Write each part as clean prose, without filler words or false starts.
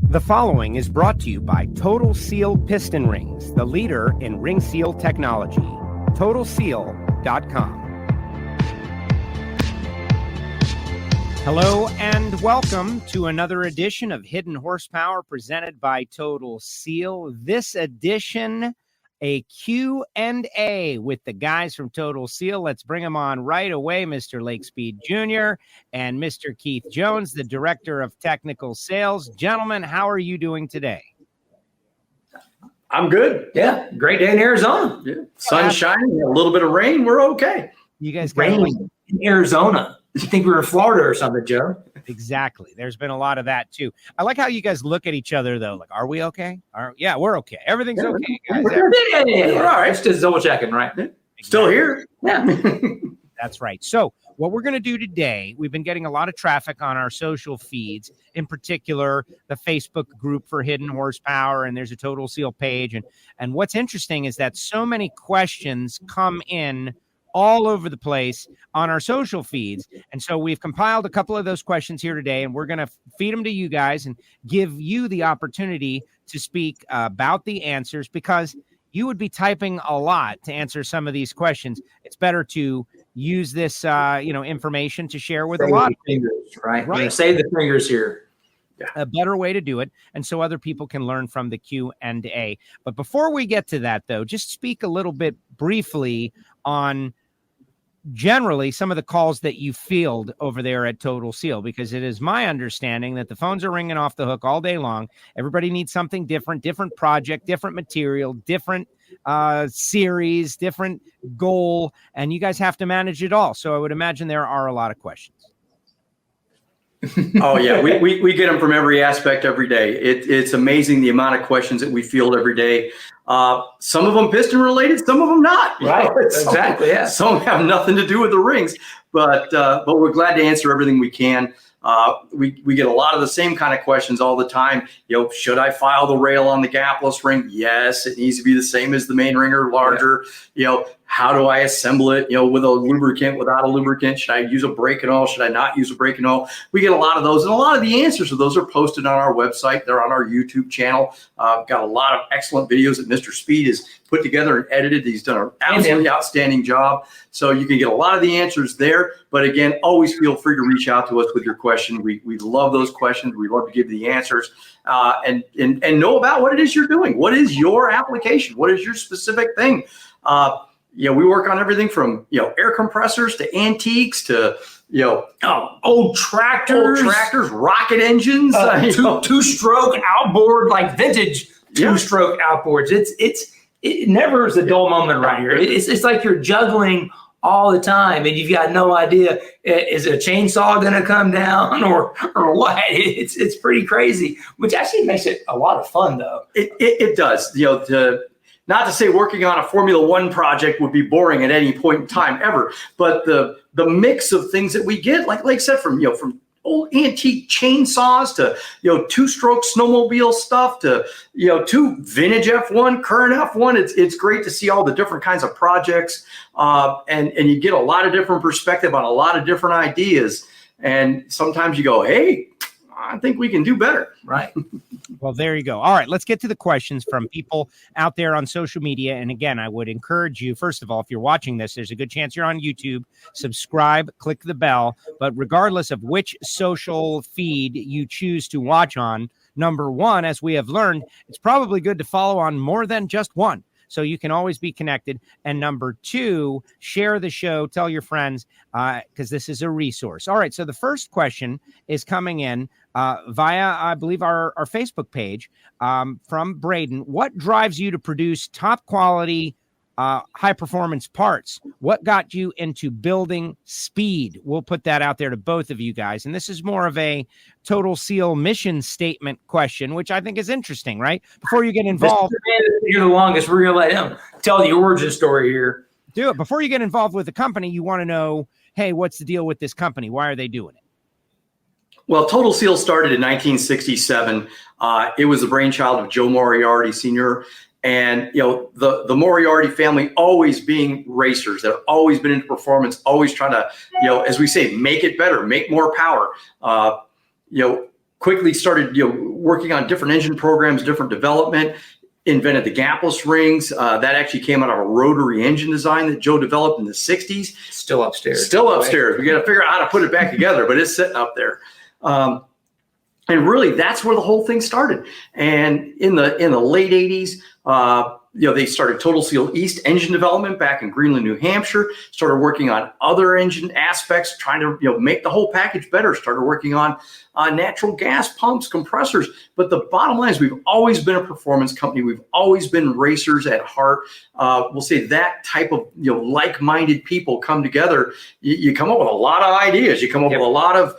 The following is brought to you by Total Seal Piston Rings, the leader in ring seal technology. TotalSeal.com. Hello and welcome to another edition of Hidden Horsepower presented by Total Seal. This edition, a Q&A with the guys from Total Seal. Let's bring them on right away, Mr. Lakespeed Jr. and Mr. Keith Jones, the Director of Technical Sales. Gentlemen, how are you doing today? I'm good. Yeah, great day in Arizona. Yeah. Sun shining, a little bit of rain. We're okay. You guys got rain in Arizona. You think we were in Florida or something, Joe? Exactly. There's been a lot of that too. I like how you guys look at each other though. Like, are we okay? Yeah, we're okay. Everything's okay, guys. Yeah. We're all right. Just double checking, right? Exactly. Still here. Yeah. That's right. So what we're going to do today, we've been getting a lot of traffic on our social feeds, in particular, the Facebook group for Hidden Horsepower, and there's a Total Seal page. And what's interesting is that so many questions come in all over the place on our social feeds. And so we've compiled a couple of those questions here today, and we're going to feed them to you guys and give you the opportunity to speak about the answers, because you would be typing a lot to answer some of these questions. It's better to use this, information to share with save a lot of fingers, right? Right. Save the fingers here. Yeah. A better way to do it, and so other people can learn from the Q&A. But before we get to that, though, just speak a little bit briefly on generally some of the calls that you field over there at Total Seal, because it is my understanding that the phones are ringing off the hook all day long. Everybody needs something different project, different material, different series, different goal, and you guys have to manage it all. So I would imagine there are a lot of questions. Oh yeah, we get them from every aspect every day. It's amazing the amount of questions that we field every day. Some of them piston related, some of them not. Right, exactly. Yeah. Some have nothing to do with the rings, but we're glad to answer everything we can. We get a lot of the same kind of questions all the time. Should I file the rail on the gapless ring? Yes, it needs to be the same as the main ring or larger. Yeah. How do I assemble it? With a lubricant, without a lubricant? Should I use a brake and oil? Should I not use a brake and oil? We get a lot of those, and a lot of the answers to those are posted on our website. They're on our YouTube channel. Got a lot of excellent videos that Mr. Speed has put together and edited. He's done an absolutely outstanding job. So you can get a lot of the answers there. But again, always feel free to reach out to us with your question. We love those questions. We love to give you the answers and know about what it is you're doing. What is your application? What is your specific thing? We work on everything from, air compressors to antiques to, old tractors, rocket engines, two-stroke outboard, like vintage two-stroke outboards. It never is a dull moment around here. It's like you're juggling all the time, and you've got no idea, is a chainsaw going to come down or what? It's pretty crazy, which actually makes it a lot of fun, though. It does. Not to say working on a Formula One project would be boring at any point in time ever, but the mix of things that we get, like I said, from old antique chainsaws to two-stroke snowmobile stuff to to vintage F1, current F1. It's great to see all the different kinds of projects, and you get a lot of different perspective on a lot of different ideas. And sometimes you go, hey, I think we can do better. Right. Well, there you go. All right, let's get to the questions from people out there on social media. And again, I would encourage you, first of all, if you're watching this, there's a good chance you're on YouTube. Subscribe, click the bell. But regardless of which social feed you choose to watch on, number one, as we have learned, it's probably good to follow on more than just one, so you can always be connected. And number two, share the show, tell your friends, because this is a resource. All right, so the first question is coming in via, I believe, our Facebook page from Braden. What drives you to produce top quality, high performance parts? What got you into building speed? We'll put that out there to both of you guys. And this is more of a Total Seal mission statement question, which I think is interesting, right? Before you get involved. You're the longest. We're going to let him tell the origin story here. Do it. Before you get involved with the company, you want to know, hey, what's the deal with this company? Why are they doing it? Well, Total Seal started in 1967. It was the brainchild of Joe Moriarty Sr. And, the Moriarty family always being racers. They've always been into performance, always trying to, as we say, make it better, make more power. Quickly started, working on different engine programs, different development. Invented the gapless rings. That actually came out of a rotary engine design that Joe developed in the 60s. Still upstairs. Still upstairs. We got to figure out how to put it back together, but it's sitting up there. And really, that's where the whole thing started. And in the late 80s, they started Total Seal East engine development back in Greenland, New Hampshire, started working on other engine aspects, trying to make the whole package better, started working on natural gas pumps, compressors. But the bottom line is we've always been a performance company. We've always been racers at heart. We'll say that type of like-minded people come together. You come up with a lot of ideas. You come up with a lot of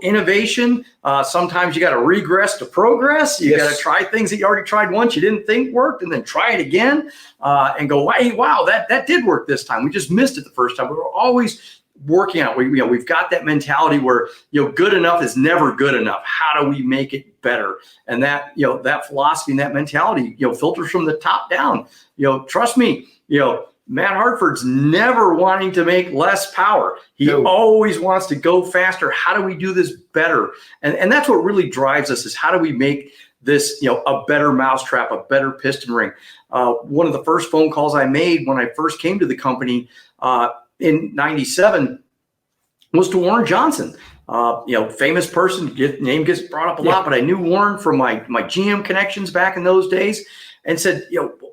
innovation. Sometimes you got to regress to progress. You got to try things that you already tried once you didn't think worked, and then try it again and go, hey, wow, that did work this time. We just missed it the first time. We were always working on it. We've got that mentality where good enough is never good enough. How do we make it better? And that that philosophy and that mentality filters from the top down. Trust me, Matt Hartford's never wanting to make less power. He always wants to go faster. How do we do this better? And that's what really drives us, is how do we make this a better mousetrap, a better piston ring. One of the first phone calls I made when I first came to the company in 97 was to Warren Johnson. Famous person, name gets brought up a lot, but I knew Warren from my GM connections back in those days, and said,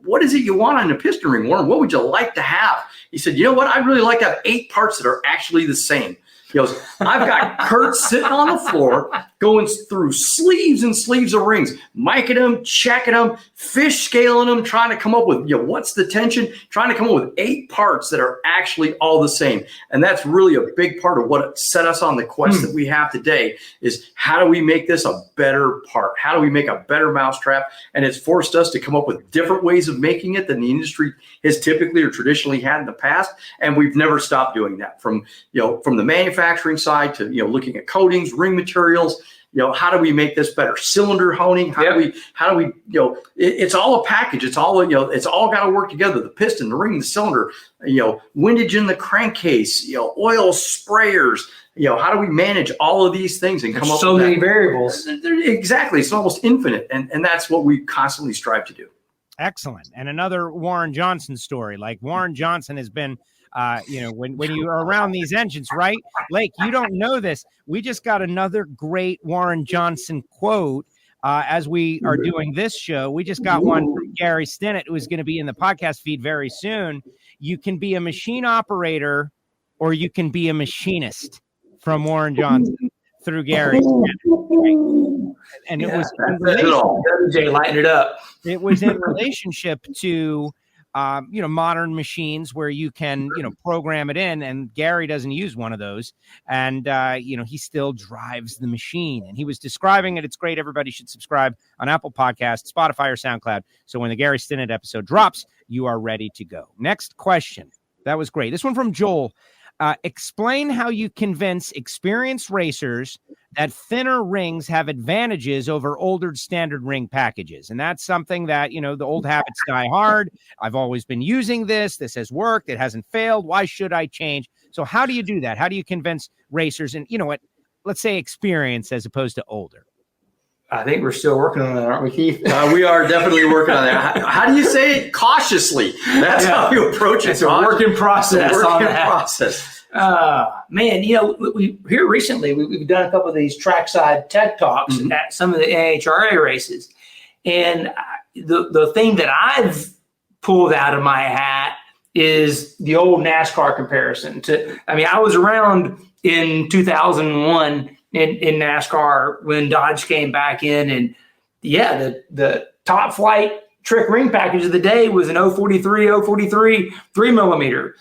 what is it you want on a piston ring, Warren? What would you like to have? He said, what? I'd really like to have 8 parts that are actually the same. He goes, I've got Kurt sitting on the floor going through sleeves and sleeves of rings, micing them, checking them, fish scaling them, trying to come up with, what's the tension, trying to come up with 8 parts that are actually all the same. And that's really a big part of what set us on the quest that we have today, is how do we make this a better part? How do we make a better mousetrap? And it's forced us to come up with different ways of making it than the industry has typically or traditionally had in the past. And we've never stopped doing that, from the manufacturing side to, looking at coatings, ring materials. How do we make this better? Cylinder honing. How do we, it's all a package. It's all, it's all got to work together. The piston, the ring, the cylinder, windage in the crankcase, oil sprayers. How do we manage all of these things and come up with so many variables? Exactly. It's almost infinite. And that's what we constantly strive to do. Excellent. And another Warren Johnson story. Like, Warren Johnson has been, when you are around these engines, right? Lake, you don't know this. We just got another great Warren Johnson quote as we are doing this show. We just got one from Gary Stinnett, who is going to be in the podcast feed very soon. You can be a machine operator or you can be a machinist, from Warren Johnson through Gary Stinnett. And it was WJ lighting it up. It was in relationship to modern machines where you can, program it in, and Gary doesn't use one of those. And, he still drives the machine, and he was describing it. It's great. Everybody should subscribe on Apple Podcasts, Spotify, or SoundCloud. So when the Gary Stinnett episode drops, you are ready to go. Next question. That was great. This one from Joel. Explain how you convince experienced racers that thinner rings have advantages over older standard ring packages. And that's something that, the old habits die hard. I've always been using this. This has worked. It hasn't failed. Why should I change? So how do you do that? How do you convince racers, and let's say experience as opposed to older? I think we're still working on that, aren't we, Keith? We are definitely working on that. How do you say it? Cautiously. That's how you approach it. It's a work in process. Man, we here recently, we've done a couple of these trackside tech talks at some of the NHRA races. And the thing that I've pulled out of my hat is the old NASCAR comparison. I was around in 2001 in NASCAR when Dodge came back in, and the top flight trick ring package of the day was an 043 3 millimeter.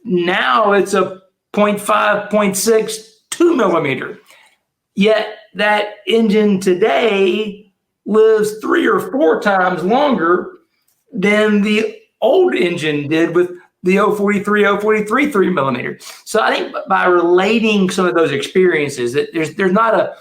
Now it's a 0.5, 0.6, 2 millimeter. Yet that engine today lives 3 or 4 times longer than the old engine did with the 043 3 millimeter. So I think by relating some of those experiences, that there's not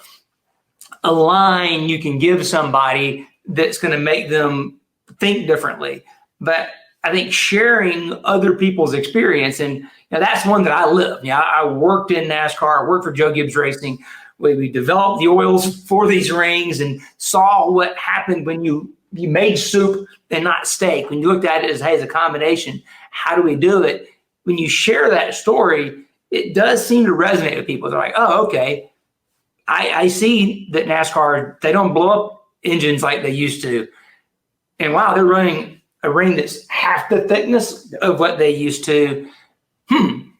a line you can give somebody that's going to make them think differently. But I think sharing other people's experience, and that's one that I live. I worked in NASCAR. I worked for Joe Gibbs Racing. We developed the oils for these rings and saw what happened when you made soup and not steak. When you looked at it as, hey, as a combination, how do we do it? When you share that story, it does seem to resonate with people. They're like, oh, okay. I see that NASCAR, they don't blow up engines like they used to. And wow, they're running a ring that's half the thickness of what they used to.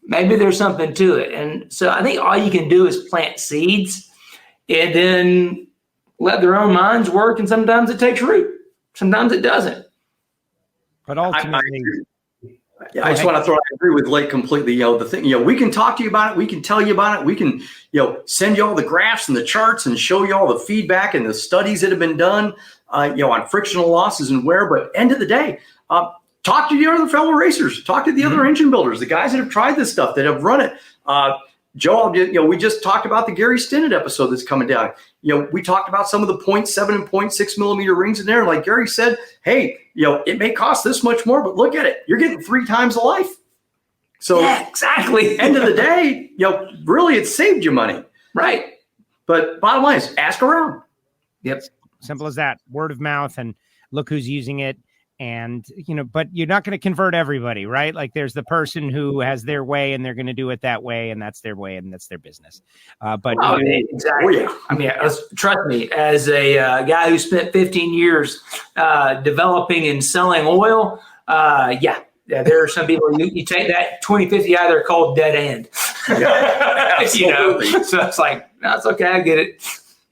Maybe there's something to it. And so I think all you can do is plant seeds and then let their own minds work. And sometimes it takes root. Sometimes it doesn't. But ultimately, I just want to throw. I agree with Lake completely. The thing, we can talk to you about it. We can tell you about it. We can, send you all the graphs and the charts and show you all the feedback and the studies that have been done, on frictional losses and wear. But end of the day, talk to your other fellow racers. Talk to the other engine builders, the guys that have tried this stuff, that have run it. Joe, we just talked about the Gary Stinnett episode that's coming down. We talked about some of the 0.7 and 0.6 millimeter rings in there. Like Gary said, hey, it may cost this much more, but look at it. You're getting 3 times the life. So yeah, exactly. End of the day, really it saved you money. Right. But bottom line is ask around. Yep. Simple as that. Word of mouth, and look who's using it. And, but you're not going to convert everybody, right? Like there's the person who has their way and they're going to do it that way, and that's their way and that's their business. Exactly. I mean, trust me, as a guy who spent 15 years developing and selling oil, there are some people, you take that 2050 out of there called dead end. Yeah, so it's like, no, it's okay. I get it.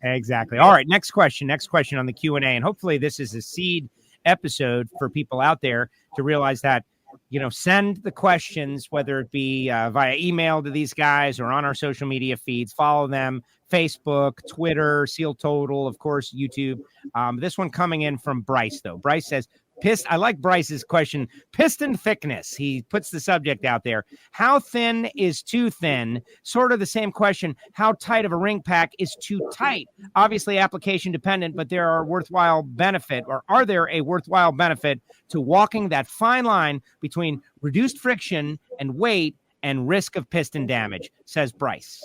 Exactly. All right. Next question on the Q&A. And hopefully this is a seed episode for people out there to realize that, send the questions, whether it be via email to these guys or on our social media feeds. Follow them: Facebook, Twitter, Seal Total, of course, YouTube. This one coming in from Bryce, though. Bryce says, I like Bryce's question. Piston thickness. He puts the subject out there. How thin is too thin? Sort of the same question. How tight of a ring pack is too tight? Obviously application dependent, but are there a worthwhile benefit to walking that fine line between reduced friction and weight and risk of piston damage, says Bryce.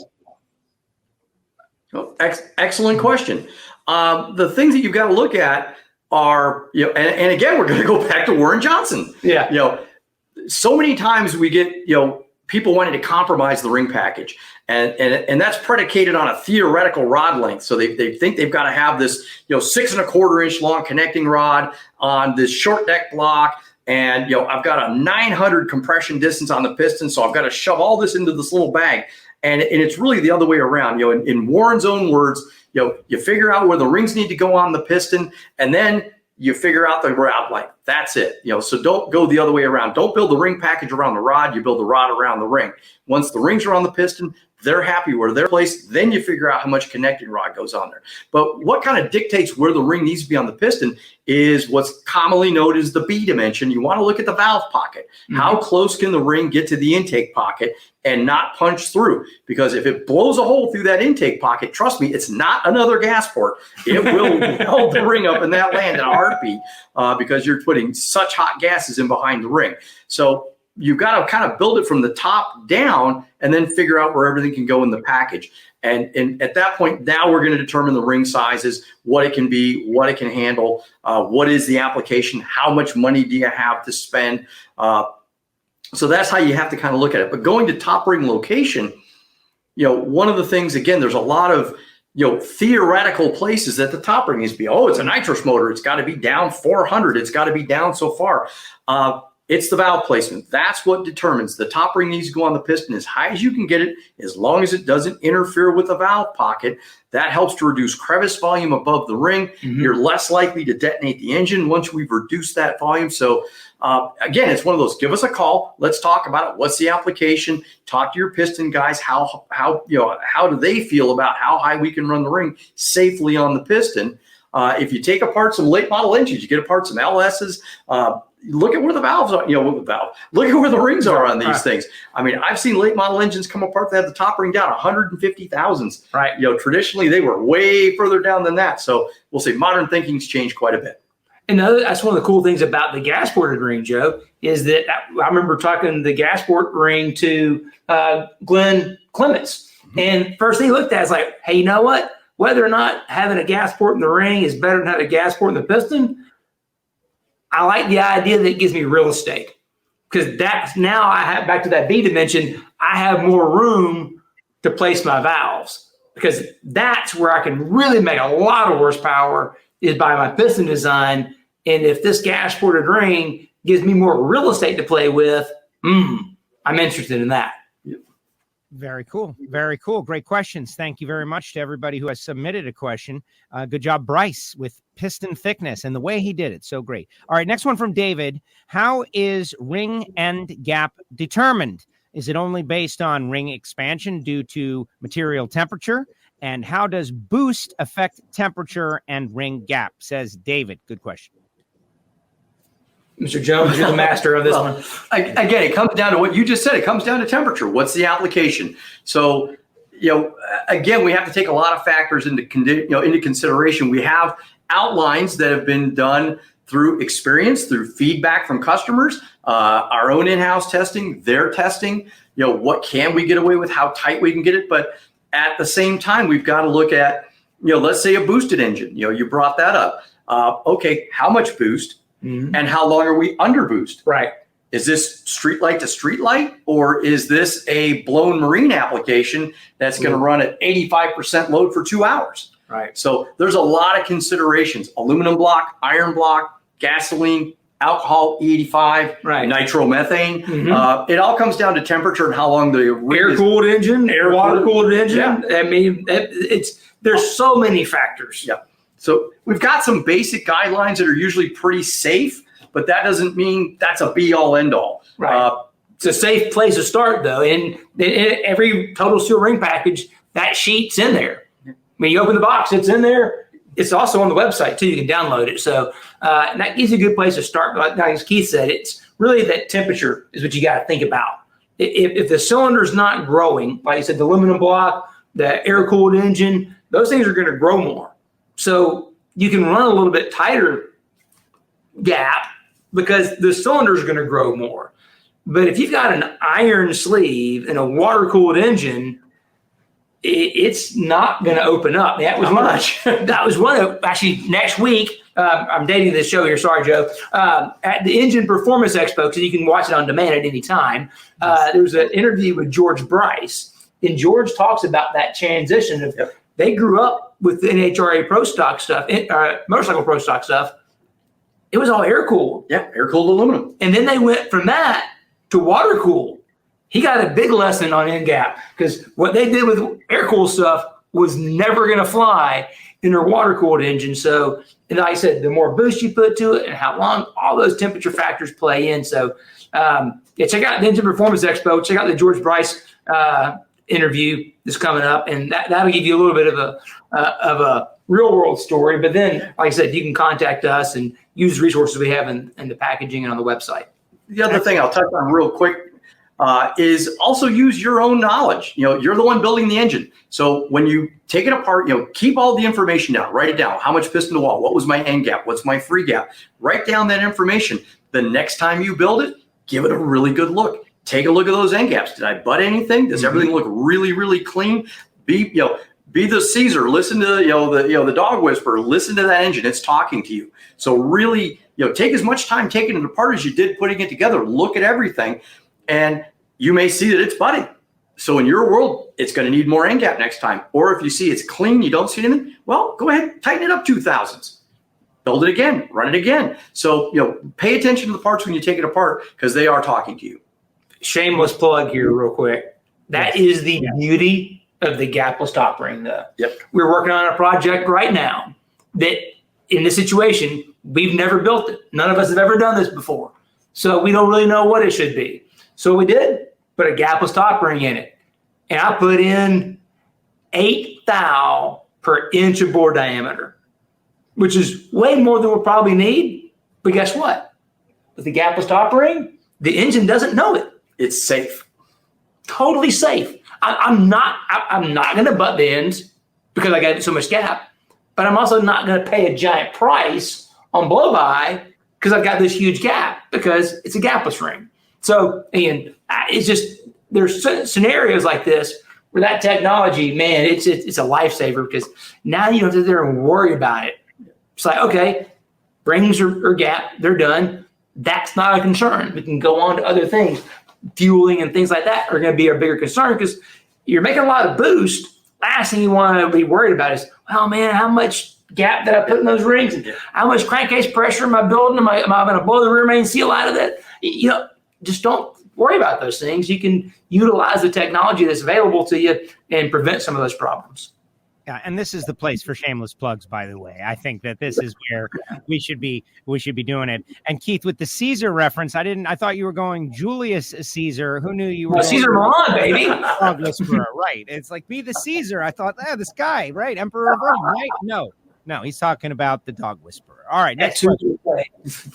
Oh, excellent question. The things that you've got to look at are, and again, we're going to go back to Warren Johnson. Yeah. So many times we get, people wanting to compromise the ring package, and that's predicated on a theoretical rod length. So they think they've got to have this, 6 1/4 inch long connecting rod on this short deck block. And, I've got a 900 compression distance on the piston. So I've got to shove all this into this little bag. And it's really the other way around. In Warren's own words, you figure out where the rings need to go on the piston, and then you figure out the rod length. That's it. So don't go the other way around. Don't build the ring package around the rod. You build the rod around the ring. Once the rings are on the piston, they're happy where they're placed. Then you figure out how much connecting rod goes on there. But what kind of dictates where the ring needs to be on the piston is what's commonly known as the B dimension. You want to look at the valve pocket. Mm-hmm. How close can the ring get to the intake pocket and not punch through? Because if it blows a hole through that intake pocket, trust me, it's not another gas port. It will weld the ring up in that land in a heartbeat, because you're putting such hot gases in behind the ring. So you've got to kind of build it from the top down and then figure out where everything can go in the package. And at that point, now we're going to determine the ring sizes, what it can be, what it can handle, what is the application, how much money do you have to spend. So that's how you have to kind of look at it. But going to top ring location, one of the things, again, there's a lot of theoretical places that the top ring needs to be. Oh, it's a nitrous motor. It's got to be down 400. It's got to be down so far. It's the valve placement. That's what determines. The top ring needs to go on the piston as high as you can get it, as long as it doesn't interfere with the valve pocket. That helps to reduce crevice volume above the ring. Mm-hmm. You're less likely to detonate the engine once we've reduced that volume. So again, it's one of those, give us a call. Let's talk about it. What's the application? Talk to your piston guys. How do they feel about how high we can run the ring safely on the piston? If you take apart some late model engines, you get apart some LSs, look at where the valves are, look at where the rings are on these things. I mean, I've seen late model engines come apart that have the top ring down 150 thousandths. Right. Traditionally they were way further down than that. So we'll say modern thinking's changed quite a bit. And that's one of the cool things about the gas ported ring, Joe, is that I remember talking the gas port ring to Glenn Clements. And first thing he looked at is like, hey, you know what? Whether or not having a gas port in the ring is better than having a gas port in the piston, I like the idea that it gives me real estate. Because that's now I have, back to that B dimension, I have more room to place my valves. Because that's where I can really make a lot of horsepower is by my piston design. And if this gas ported ring gives me more real estate to play with, I'm interested in that. Very cool. Very cool. Great questions. Thank you very much to everybody who has submitted a question. Good job, Bryce, with piston thickness and the way he did it. So great. All right. Next one from David. How is ring end gap determined? Is it only based on ring expansion due to material temperature? And how does boost affect temperature and ring gap? Says David. Good question. Mr. Jones, you're the master of this one. Again, it comes down to what you just said. It comes down to temperature. What's the application? So, again, we have to take a lot of factors into consideration. We have outlines that have been done through experience, through feedback from customers, our own in-house testing, their testing. What can we get away with? How tight we can get it? But at the same time, we've got to look at, let's say a boosted engine. You brought that up. Okay, how much boost? Mm-hmm. And how long are we under boost? Right. Is this street light to street light, or is this a blown marine application that's going to run at 85% load for 2 hours? Right. So there's a lot of considerations: aluminum block, iron block, gasoline, alcohol, E85, right, nitromethane. Mm-hmm. It all comes down to temperature and how long the air-cooled engine, water-cooled engine. Yeah. I mean, there's so many factors. Yeah. So we've got some basic guidelines that are usually pretty safe, but that doesn't mean that's a be-all, end-all. Right. It's a safe place to start, though. And in every total steel ring package, that sheet's in there. When you open the box, it's in there. It's also on the website, too. You can download it. So and that gives you a good place to start. But like as Keith said, it's really that temperature is what you got to think about. If the cylinder's not growing, like you said, the aluminum block, the air-cooled engine, those things are going to grow more. So you can run a little bit tighter gap because the cylinder is going to grow more. But if you've got an iron sleeve and a water-cooled engine, it's not going to open up. That was much. That was one of, actually, next week, I'm dating this show here. Sorry, Joe. At the Engine Performance Expo, because you can watch it on demand at any time, there was an interview with George Bryce. And George talks about that transition of they grew up with the NHRA Pro Stock stuff, motorcycle Pro Stock stuff. It was all air-cooled. Yeah, air-cooled aluminum. And then they went from that to water-cooled. He got a big lesson on end gap because what they did with air-cooled stuff was never going to fly in their water-cooled engine. So, and like I said, the more boost you put to it and how long, all those temperature factors play in. So, check out the Engine Performance Expo. Check out the George Bryce interview that's coming up, and that'll give you a little bit of a real world story. But then, like I said, you can contact us and use resources we have in the packaging and on the website. The other thing I'll touch on real quick is also use your own knowledge. You're the one building the engine. So when you take it apart, keep all the information down, write it down. How much piston to wall? What was my end gap? What's my free gap? Write down that information. The next time you build it, give it a really good look. Take a look at those end gaps. Did I butt anything? Does everything look really, really clean? Be the Caesar. Listen to the dog whisperer. Listen to that engine. It's talking to you. So really, take as much time taking it apart as you did putting it together. Look at everything, and you may see that it's butting. So in your world, it's going to need more end gap next time. Or if you see it's clean, you don't see anything, well, go ahead, tighten it up 2,000s. Build it again, run it again. So pay attention to the parts when you take it apart because they are talking to you. Shameless plug here real quick. That is the beauty of the gapless top ring, though. Yep. We're working on a project right now that in this situation, we've never built it. None of us have ever done this before. So we don't really know what it should be. So we did put a gapless top ring in it. And I put in 8 thou per inch of bore diameter, which is way more than we'll probably need. But guess what? With the gapless top ring, the engine doesn't know it. It's safe. Totally safe. I'm not going to butt the ends because I got so much gap, but I'm also not going to pay a giant price on blow by because I've got this huge gap because it's a gapless ring. So, Ian, it's just there's scenarios like this With that technology, man, it's a lifesaver because now you don't have to sit there and worry about it. It's like, okay, rings are gap, they're done. That's not a concern. We can go on to other things. Fueling and things like that are going to be a bigger concern because you're making a lot of boost. Last thing you want to be worried about is, well, man, how much gap did I put in those rings? How much crankcase pressure am I building? Am I going to blow the rear main seal out of that? Just don't worry about those things. You can utilize the technology that's available to you and prevent some of those problems. Yeah, and this is the place for shameless plugs, by the way. I think that this is where we should be doing it. And Keith, with the Caesar reference, I thought you were going Julius Caesar. Who knew you were Caesar Milan, baby. Dog whisperer, right. It's like be the Caesar. I thought, this guy, right? Emperor of Rome, right? No, he's talking about the dog whisperer. All right, next question.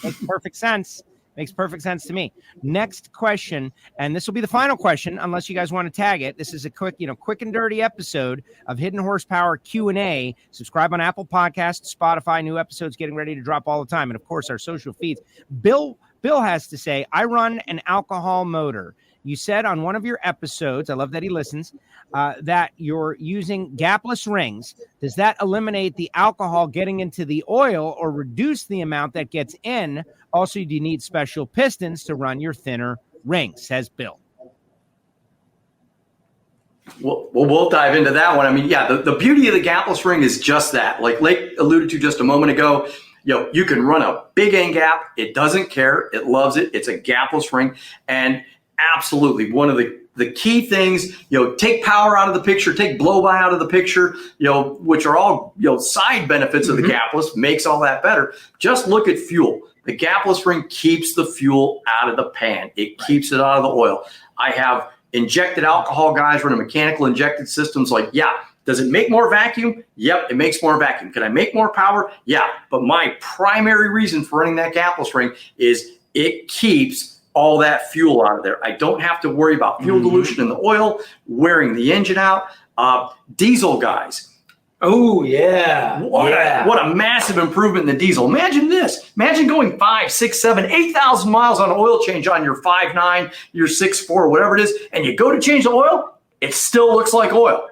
Makes perfect sense. Makes perfect sense to me. Next question, and this will be the final question, unless you guys want to tag it. This is a quick and dirty episode of Hidden Horsepower Q&A. Subscribe on Apple Podcasts, Spotify. New episodes getting ready to drop all the time, and of course our social feeds. Bill has to say, I run an alcohol motor. You said on one of your episodes, I love that he listens, that you're using gapless rings. Does that eliminate the alcohol getting into the oil or reduce the amount that gets in? Also, do you need special pistons to run your thinner rings, says Bill. Well, we'll dive into that one. I mean, yeah, the beauty of the gapless ring is just that. Like Lake alluded to just a moment ago, you can run a big end gap. It doesn't care. It loves it. It's a gapless ring. And absolutely, one of the key things, take power out of the picture, take blow by out of the picture, which are all, side benefits of the gapless, makes all that better. Just look at fuel. The gapless ring keeps the fuel out of the pan. It keeps it out of the oil. I have injected alcohol guys running mechanical injected systems like, does it make more vacuum? Yep, it makes more vacuum. Can I make more power? Yeah, but my primary reason for running that gapless ring is it keeps all that fuel out of there. I don't have to worry about fuel dilution in the oil, wearing the engine out. Diesel guys. Oh, yeah. What a massive improvement in the diesel. Imagine this. Imagine going 5, 6, 7, 8,000 miles on an oil change on your 5.9, your 6.4, whatever it is, and you go to change the oil, it still looks like oil.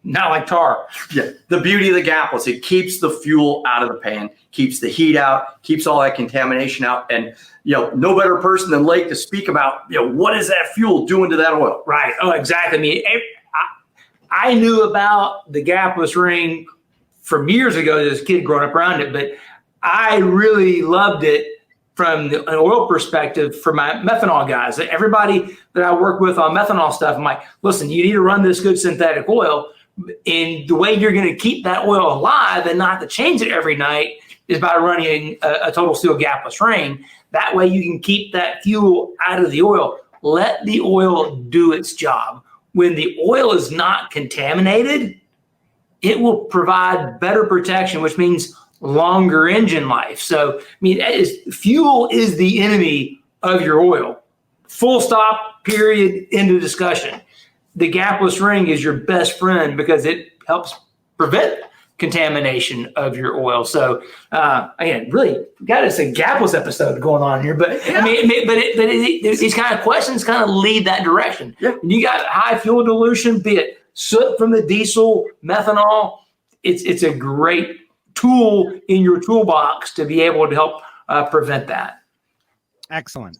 Not like tar. Yeah. The beauty of the gapless, it keeps the fuel out of the pan, keeps the heat out, keeps all that contamination out. And, no better person than Lake to speak about, what is that fuel doing to that oil? Right. Oh, exactly. I mean, I knew about the gapless ring from years ago as a kid growing up around it, but I really loved it from an oil perspective for my methanol guys. Everybody that I work with on methanol stuff, I'm like, listen, you need to run this good synthetic oil. And the way you're going to keep that oil alive and not to change it every night is by running a total steel gapless ring. That way you can keep that fuel out of the oil. Let the oil do its job. When the oil is not contaminated, it will provide better protection, which means longer engine life. So, fuel is the enemy of your oil. Full stop, period, end of discussion. The gapless ring is your best friend because it helps prevent contamination of your oil. So, again, really, got us a gapless episode going on here. But these kind of questions kind of lead that direction. Yeah. When you got high fuel dilution, be it soot from the diesel, methanol, it's a great tool in your toolbox to be able to help prevent that. Excellent.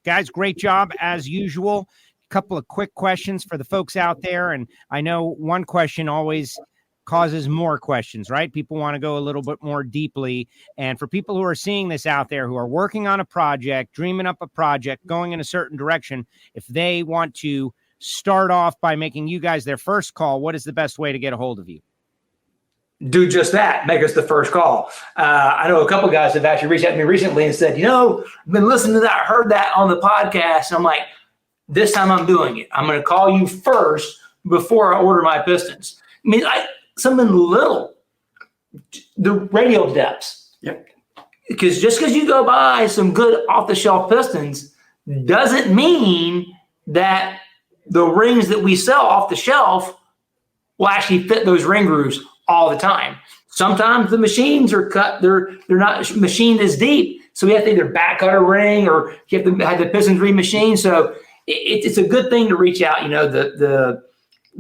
Guys, great job as usual. Couple of quick questions for the folks out there. And I know one question always causes more questions, right? People want to go a little bit more deeply. And for people who are seeing this out there, who are working on a project, dreaming up a project, going in a certain direction, if they want to start off by making you guys their first call, what is the best way to get a hold of you? Do just that. Make us the first call. I know a couple of guys have actually reached out to me recently and said, I've been listening to that, heard that on the podcast. And I'm like, this time I'm doing it. I'm going to call you first before I order my pistons. Something little, the radial depths. Yep. Because just because you go buy some good off-the-shelf pistons doesn't mean that the rings that we sell off the shelf will actually fit those ring grooves all the time. Sometimes the machines are cut; they're not machined as deep, so we have to either back cut a ring or you have to have the pistons remachined. So it's a good thing to reach out. The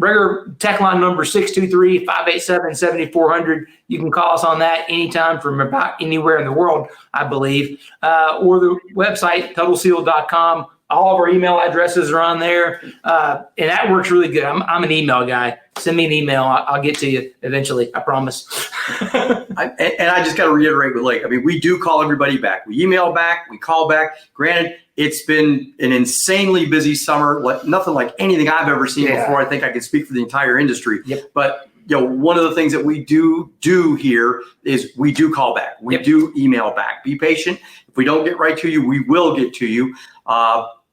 regular tech line number 623-587-7400. You can call us on that anytime from about anywhere in the world, I believe, or the website, totalseal.com. All of our email addresses are on there, and that works really good. I'm an email guy. Send me an email. I'll get to you eventually. I promise. I just got to reiterate with Lake. I mean, we do call everybody back. We email back. We call back. Granted, it's been an insanely busy summer, nothing like anything I've ever seen before. I think I can speak for the entire industry. Yep. But one of the things that we do here is we do call back. We do email back. Be patient. If we don't get right to you, we will get to you.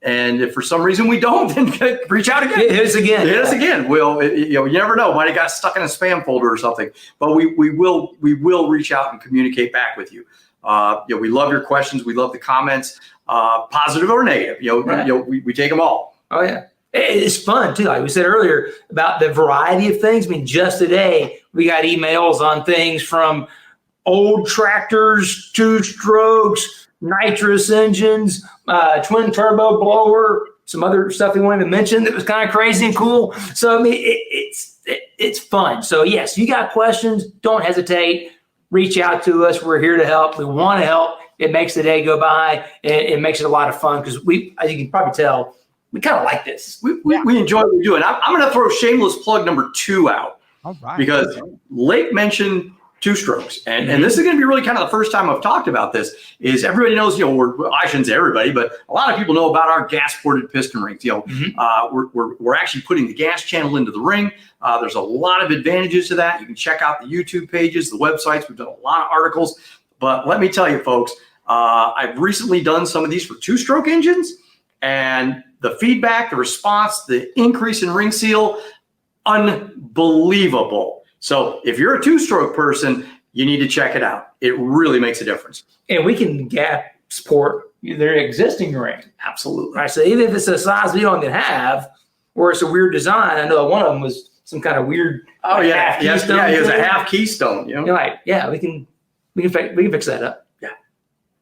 And if for some reason we don't, then reach out again. Hit us again. Hit us again. You never know. Might have got stuck in a spam folder or something. But we will reach out and communicate back with you. We love your questions. We love the comments, positive or negative. We take them all. Oh yeah, it's fun too. Like we said earlier about the variety of things. I mean, just today we got emails on things from old tractors, 2-strokes, nitrous engines, twin turbo blower, some other stuff we wanted to mention that was kind of crazy and cool. So I mean, it's fun. So yes, you got questions, don't hesitate. Reach out to us. We're here to help. We want to help. It makes the day go by. It makes it a lot of fun because as you can probably tell, we kind of like this. We enjoy what we do. And I'm going to throw shameless plug number 2 out. All right. Because Lake mentioned 2-strokes. And this is going to be really kind of the first time I've talked about this. Is everybody knows, I shouldn't say everybody, but a lot of people know about our gas-ported piston rings. We're actually putting the gas channel into the ring. There's a lot of advantages to that. You can check out the YouTube pages, the websites. We've done a lot of articles. But let me tell you, folks, I've recently done some of these for 2-stroke engines. And the feedback, the response, the increase in ring seal, unbelievable. So if you're a 2-stroke person, you need to check it out. It really makes a difference. And we can gas port their existing ring. Absolutely. Right. So even if it's a size we don't even have, or it's a weird design, I know one of them was some kind of weird. Oh yeah, it was a half keystone. You're like, yeah, we can fix that up. Yeah.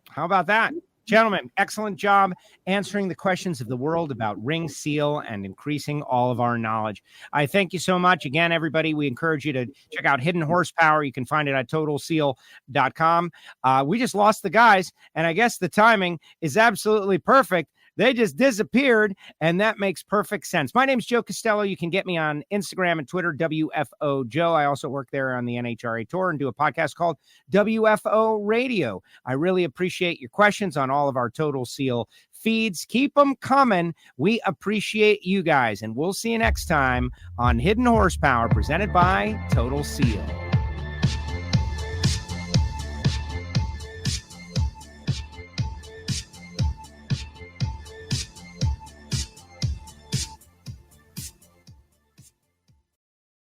How about that? Gentlemen, excellent job answering the questions of the world about ring seal and increasing all of our knowledge. I thank you so much. Again, everybody, we encourage you to check out Hidden Horsepower. You can find it at totalseal.com. We just lost the guys, and I guess the timing is absolutely perfect. They just disappeared, and that makes perfect sense. My name's Joe Costello. You can get me on Instagram and Twitter, WFO Joe. I also work there on the NHRA Tour and do a podcast called WFO Radio. I really appreciate your questions on all of our Total Seal feeds. Keep them coming. We appreciate you guys, and we'll see you next time on Hidden Horsepower, presented by Total Seal.